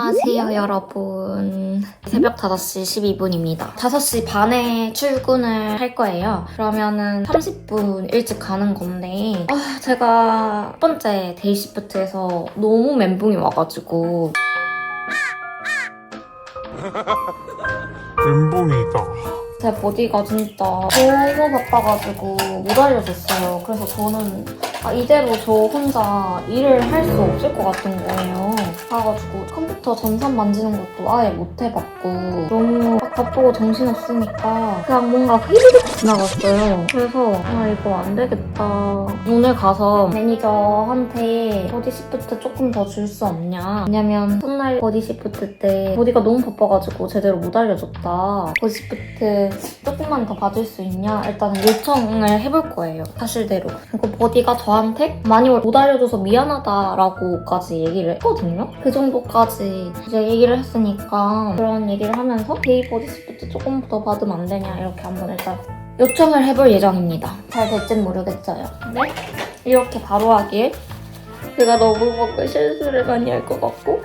안녕하세요 여러분. 새벽 5시 12분입니다. 5시 반에 출근을 할 거예요. 그러면은 30분 일찍 가는 건데 제가 첫 번째 데이시프트에서 너무 멘붕이 와가지고 멘붕이다. 제 버디가 진짜 너무 바빠가지고 못 알려줬어요. 그래서 저는 이대로 저 혼자 일을 할 수 없을 것 같은 거예요. 그래가지고 컴퓨터 전산 만지는 것도 아예 못 해봤고 너무 바쁘고 정신없으니까 그냥 뭔가 휘리릭 지나갔어요. 그래서 이거 안 되겠다. 오늘 가서 매니저한테 버디 시프트 조금 더 줄 수 없냐. 왜냐면 첫날 버디 시프트 때 버디가 너무 바빠가지고 제대로 못 알려줬다. 버디 시프트 조금만 더 봐줄 수 있냐? 일단은 요청을 해볼 거예요. 사실대로. 그리고 버디가 저한테 많이 못 알려줘서 미안하다라고까지 얘기를 했거든요. 그 정도까지 이제 얘기를 했으니까 그런 얘기를 하면서 데이 버디 시프트 조금 더 받으면 안 되냐 이렇게 한번 일단 요청을 해볼 예정입니다. 잘 될진 모르겠어요. 네? 이렇게 바로 하길 제가 너무 뭔가 실수를 많이 할 것 같고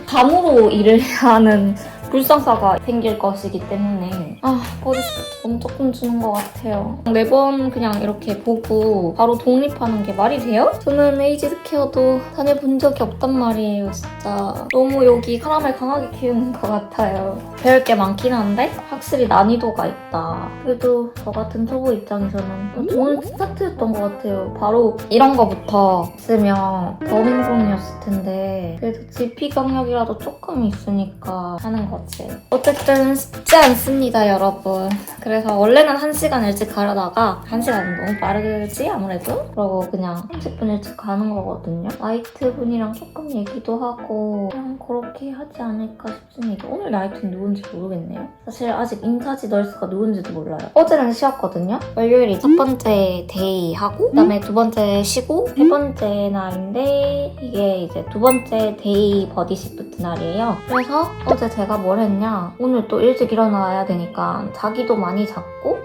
감으로 일을 해야 하는 불상사가 생길 것이기 때문에 버디 시프트 너무 조금 주는 것 같아요. 매번 그냥 이렇게 보고 바로 독립하는 게 말이 돼요? 저는 에이지 스퀘어도 다녀본 적이 없단 말이에요. 진짜 너무 여기 사람을 강하게 키우는 것 같아요. 배울 게 많긴 한데 확실히 난이도가 있다. 그래도 저 같은 초보 입장에서는 좋은 스타트였던 것 같아요. 바로 이런 거부터 쓰면 더 멘붕이었을 텐데 그래도 GP 경력이라도 조금 있으니까 하는 거지. 어쨌든 쉽지 않습니다 여러분. 그래서 원래는 1시간 일찍 가려다가 1시간은 너무 빠르지 아무래도? 그러고 그냥 30분 일찍 가는 거거든요. 나이트 분이랑 조금 얘기도 하고 그냥 그렇게 하지 않을까 싶습니다. 오늘 나이트는 누군지 모르겠네요. 사실 아직 인타지 널스가 누군지도 몰라요. 어제는 쉬었거든요. 월요일이 첫 번째 데이 하고 그다음에 두 번째 쉬고 세 번째 날인데 이게 이제 두 번째 데이 버디 시프트 날이에요. 그래서 어제 제가 뭘 했냐, 오늘 또 일찍 일어나야 되니까 자기도 많이 잤고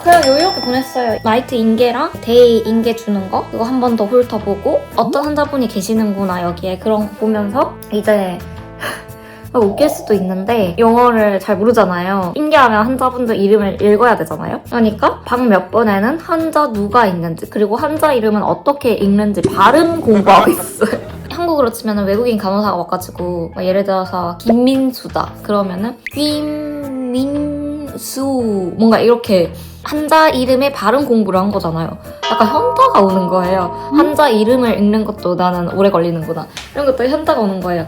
그냥 여유롭게 보냈어요. 나이트 인계랑 데이 인계 주는 거 그거 한 번 더 훑어보고 어떤 환자분이 계시는구나 여기에 그런 거 보면서 이제 웃길 수도 있는데 영어를 잘 모르잖아요. 인계하면 환자분들 이름을 읽어야 되잖아요. 그러니까 방 몇 번에는 환자 누가 있는지 그리고 환자 이름은 어떻게 읽는지 발음 공부하고 있어요. 한국으로 치면 외국인 간호사가 와가지고 예를 들어서 김민수다 그러면은 김민수 뭔가 이렇게 환자 이름의 발음 공부를 한 거잖아요. 약간 현타가 오는 거예요. 환자 이름을 읽는 것도 나는 오래 걸리는구나. 이런 것도 현타가 오는 거예요.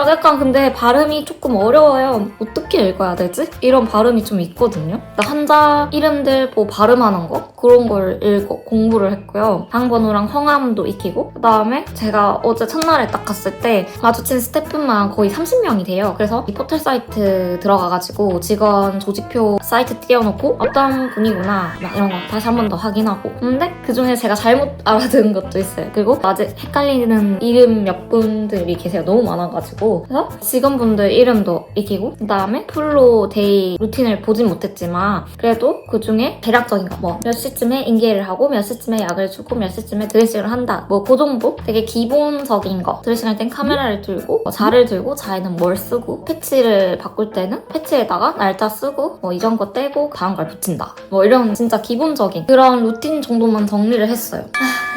약간 근데 발음이 조금 어려워요. 어떻게 읽어야 되지? 이런 발음이 좀 있거든요. 환자 이름들 뭐 발음하는 거 그런 걸 공부를 했고요. 방번호랑 성함도 익히고 그다음에 제가 어제 첫날에 딱 갔을 때 마주친 스태프만 거의 30명이 돼요. 그래서 이 포털 사이트 들어가가지고 직원 조직표 사이트 띄워놓고 어떤 분이구나 이런 거 다시 한 번 더 확인하고 근데 그중에 제가 잘못 알아듣은 것도 있어요. 그리고 아직 헷갈리는 이름 몇 분들이 계세요. 너무 많아가지고 그래서 직원분들 이름도 익히고 그다음에 풀로 데이 루틴을 보진 못했지만 그래도 그중에 대략적인 거 뭐 몇 시쯤에 인계를 하고 몇 시쯤에 약을 주고 몇 시쯤에 드레싱을 한다 뭐 그 정도 되게 기본적인 거. 드레싱할 땐 카메라를 들고 자를 들고 자에는 뭘 쓰고 패치를 바꿀 때는 패치에다가 날짜 쓰고 뭐 이전 거 떼고 다음 걸 붙인다 뭐 이런 진짜 기본적인 그런 루틴 정도만 정리를 했어요.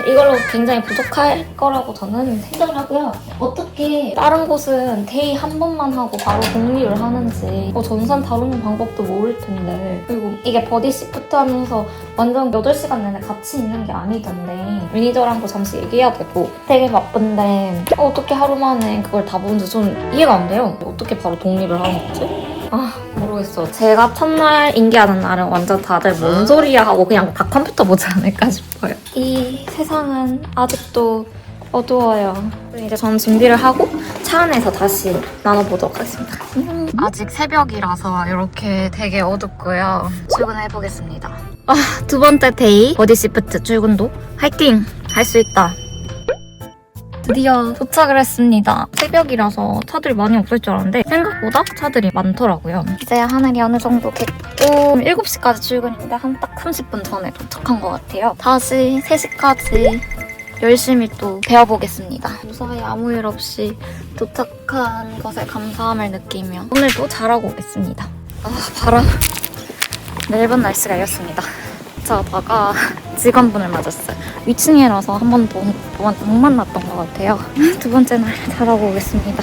이걸로 굉장히 부족할 거라고 저는 생각을 하고요. 어떻게 다른 곳은 데이 한 번만 하고 바로 독립을 하는지 전산 다루는 방법도 모를 텐데 그리고 이게 버디 시프트 하면서 완전 8시간 내내 같이 있는 게 아니던데 매니저랑도 잠시 얘기해야 되고 되게 바쁜데 어떻게 하루 만에 그걸 다 보는지 좀 이해가 안 돼요. 어떻게 바로 독립을 하는 거지? 모르겠어. 제가 첫날 인계하는 날은 완전 다들 뭔 소리야 하고 그냥 다 컴퓨터 보지 않을까 싶어요. 이 세상은 아직도 어두워요. 이제 저는 준비를 하고 차 안에서 다시 나눠보도록 하겠습니다. 아직 새벽이라서 이렇게 되게 어둡고요. 출근해보겠습니다. 두 번째 데이 버디 시프트 출근도 화이팅! 할 수 있다. 드디어 도착을 했습니다. 새벽이라서 차들이 많이 없을 줄 알았는데 생각보다 차들이 많더라고요. 이제 하늘이 어느 정도 겠고 7시까지 출근인데 한 딱 30분 전에 도착한 것 같아요. 다시 3시까지 열심히 또 배워보겠습니다. 무사히 아무 일 없이 도착한 것에 감사함을 느끼며 오늘 또 잘하고 오겠습니다. 바람. 멜번 날씨가 이렇습니다. 자다가 직원분을 맞았어요. 위층이라서 한 번도 못 만났던 것 같아요. 두 번째 날 잘하고 오겠습니다.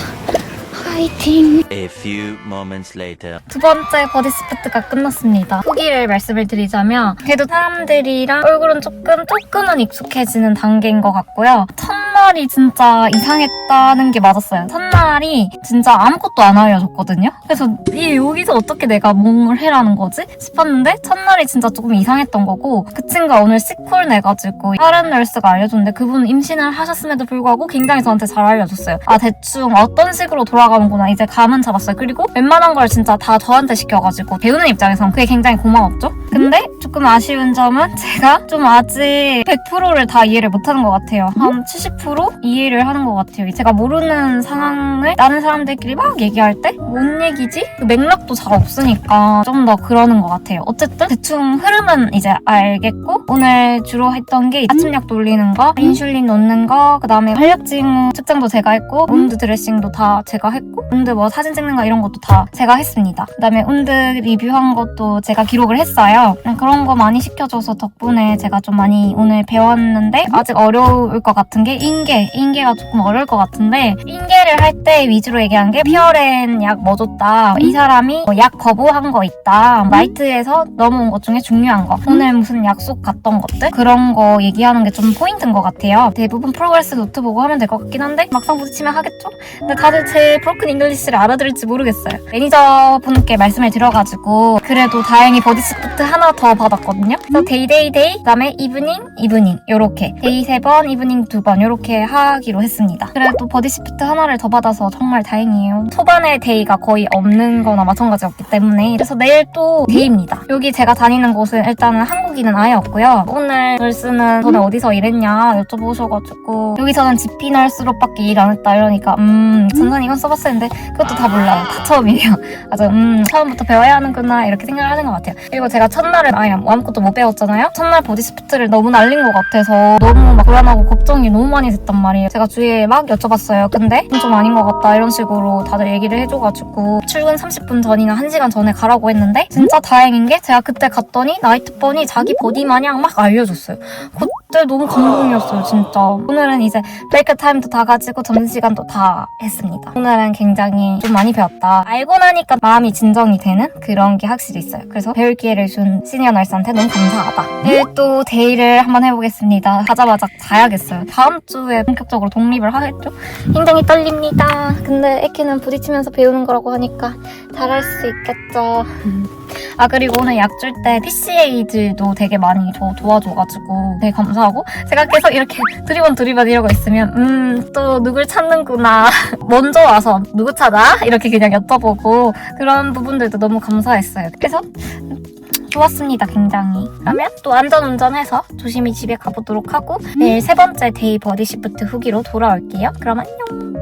화이팅! A few moments later. 두 번째 버디스포트가 끝났습니다. 후기를 말씀을 드리자면 그래도 사람들이랑 얼굴은 조금은 익숙해지는 단계인 것 같고요. 첫날이 진짜 이상했다는 게 맞았어요. 첫날이 진짜 아무것도 안 알려줬거든요. 그래서 여기서 어떻게 내가 뭘 해라는 거지? 싶었는데 첫날이 진짜 조금 이상했던 거고 그 친구가 오늘 C콜 내가지고 다른 널스가 알려줬는데 그분은 임신을 하셨음에도 불구하고 굉장히 저한테 잘 알려줬어요. 대충 어떤 식으로 돌아가는구나 이제 감은 잡았어요. 그리고 웬만한 걸 진짜 다 저한테 시켜가지고 배우는 입장에선 그게 굉장히 고마웠죠? 근데 조금 아쉬운 점은 제가 좀 아직 100%를 다 이해를 못하는 것 같아요. 한 70% 이해를 하는 것 같아요. 제가 모르는 상황을 다른 사람들끼리 막 얘기할 때 뭔 얘기지? 그 맥락도 잘 없으니까 좀 더 그러는 것 같아요. 어쨌든 대충 흐름은 이제 알겠고 오늘 주로 했던 게 아침약 돌리는 거, 인슐린 놓는 거, 그 다음에 활력징후 측정도 제가 했고 운드 드레싱도 다 제가 했고 운드 뭐 사진 찍는 거 이런 것도 다 제가 했습니다. 그 다음에 운드 리뷰한 것도 제가 기록을 했어요. 그런 거 많이 시켜줘서 덕분에 제가 좀 많이 오늘 배웠는데 아직 어려울 것 같은 게 인계가 조금 어려울 것 같은데 인계를 할 때 위주로 얘기한 게 피어렌 약 뭐 줬다, 이 사람이 약 거부한 거 있다, 라이트에서 넘어온 것 중에 중요한 거, 오늘 무슨 약속 갔던 것들 그런 거 얘기하는 게 좀 포인트인 것 같아요. 대부분 프로그레스 노트 보고 하면 될 것 같긴 한데 막상 부딪히면 하겠죠? 근데 다들 제 브로큰 잉글리시를 알아들을지 모르겠어요. 매니저분께 말씀을 드려가지고 그래도 다행히 버디스포트 하나 더 받았거든요. 그래서 데이 그 다음에 이브닝 요렇게 데이 3번 이브닝 2번 요렇게 하기로 했습니다. 그래도 버디스포트 하나를 더 받아서 정말 다행이에요. 초반에 데이가 거의 없는 거나 마찬가지였기 때문에 그래서 내일 또 데이입니다. 여기 제가 다니는 곳은 일단은 한국인은 아예 없고요. 오늘 널스는 전에 어디서 일했냐 여쭤보셔가지고 여기서는 GP 널스로밖에 일 안 했다 이러니까 전산 이건 써봤어야 했는데 그것도 다 몰라요. 다 처음이에요. 그래서 처음부터 배워야 하는구나 이렇게 생각을 하는 것 같아요. 그리고 제가 첫날은 아예 아무것도 못 배웠잖아요. 첫날 버디스포트를 너무 날린 것 같아서 너무 막 불안하고 걱정이 너무 많이 됐단 말이에요. 제가 주위에 막 여쭤봤어요. 근데 좀 아닌 것 같다 이런 식으로 다들 얘기를 해줘가지고 출근 30분 전이나 1시간 전에 가라고 했는데 진짜 다행인 게 제가 그때 갔더니 나이트번이 자기 버디 마냥 막 알려줬어요. 그때 너무 감동이었어요 진짜. 오늘은 이제 브레이크 타임도 다 가지고 점심시간도 다 했습니다. 오늘은 굉장히 좀 많이 배웠다. 알고 나니까 마음이 진정이 되는 그런 게 확실히 있어요. 그래서 배울 기회를 준 시니어 널스한테 너무 감사하다. 내일 또 데이를 한번 해보겠습니다. 가자마자 자야겠어요. 다음 주에 본격적으로 독립을 하겠죠? 굉장히 떨립니다. 근데 에키는 부딪히면서 배우는 거라고 하니까 잘할 수 있겠죠. 그리고 오늘 약 줄 때 PCA들도 되게 많이 저 도와줘가지고 되게 감사하고 제가 계속 이렇게 두리번 이러고 있으면 또 누굴 찾는구나 먼저 와서 누구 찾아? 이렇게 그냥 여쭤보고 그런 부분들도 너무 감사했어요. 그래서 좋았습니다 굉장히. 그러면 또 안전운전해서 조심히 집에 가보도록 하고 내일 3번째 데이 버디시프트 후기로 돌아올게요. 그럼 안녕.